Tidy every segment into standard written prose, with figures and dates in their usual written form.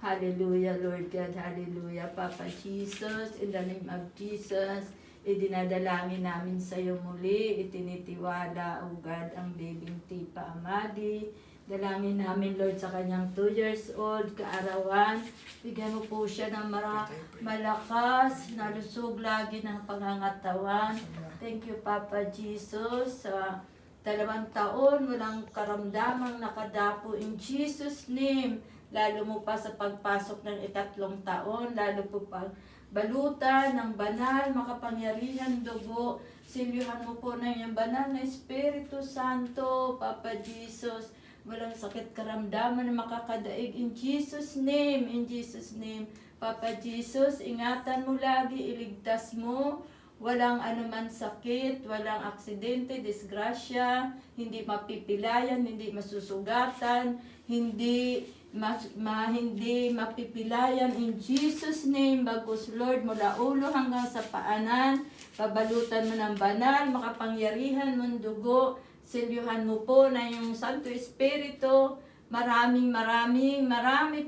Hallelujah, Lord God. Hallelujah, Papa Jesus. In the name of Jesus, idinadalangin namin sa iyo muli. Itinitiwala, O God, ang babyng Tipa Amadi. Dalangin namin, Lord, sa kanyang 2 years old, kaarawan. Bigyan mo po siya ng malakas, nalusog lagi ng pangangatawan. Thank you, Papa Jesus. Sa 2 taon, walang karamdamang nakadapo in Jesus' name. Lalo mo pa sa pagpasok ng 3 taon, lalo po pa balutan ng banal, makapangyarihan dugo. Silyuhan mo po na yung banal na Espiritu Santo, Papa Jesus. Walang sakit karamdaman na makakadaig in Jesus' name, in Jesus' name. Papa Jesus, ingatan mo lagi, iligtas mo. Walang anuman sakit, walang aksidente, disgrasya, hindi mapipilayan, hindi masusugatan, hindi mapipilayan in Jesus' name. Bagos Lord, mula ulo hanggang sa paanan, pabalutan mo ng banal, makapangyarihan mong dugo, silyuhan mo po na yung Santo Espiritu. Marami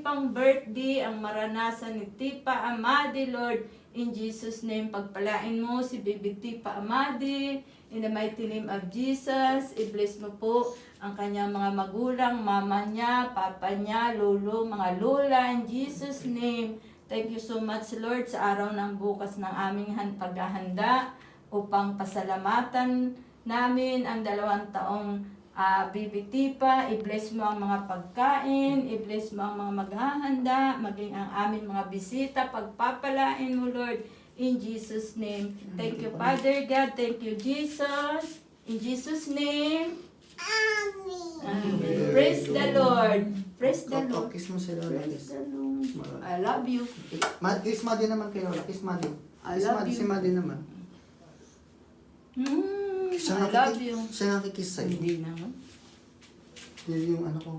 pang birthday ang maranasan ni Tipa Amadi, Lord. In Jesus' name, pagpalain mo si Baby Tipa Amadi. In the mighty name of Jesus, i-bless mo po ang kanyang mga magulang, mama niya, papa niya, lolo, mga lola. In Jesus' name, thank you so much, Lord, sa araw ng bukas ng aming paghahanda upang pasalamatan namin ang 2 taong Baby Tipa. I-bless mo ang mga pagkain, i-bless mo ang mga maghahanda, maging ang aming mga bisita, pagpapalain mo, Lord, in Jesus' name. Thank you, Father God. Thank you, Jesus. In Jesus' name. Amen. Praise the Lord. Praise the Lord. Kiss mo si Lola. Praise the Lord. I love you. Kiss Madi naman kay Lola. Kiss Madi. I Kiss love Madi, you. si Madi naman. I love you. Siya nga kikiss sa'yo. Hindi naman. Yun yung ano ko.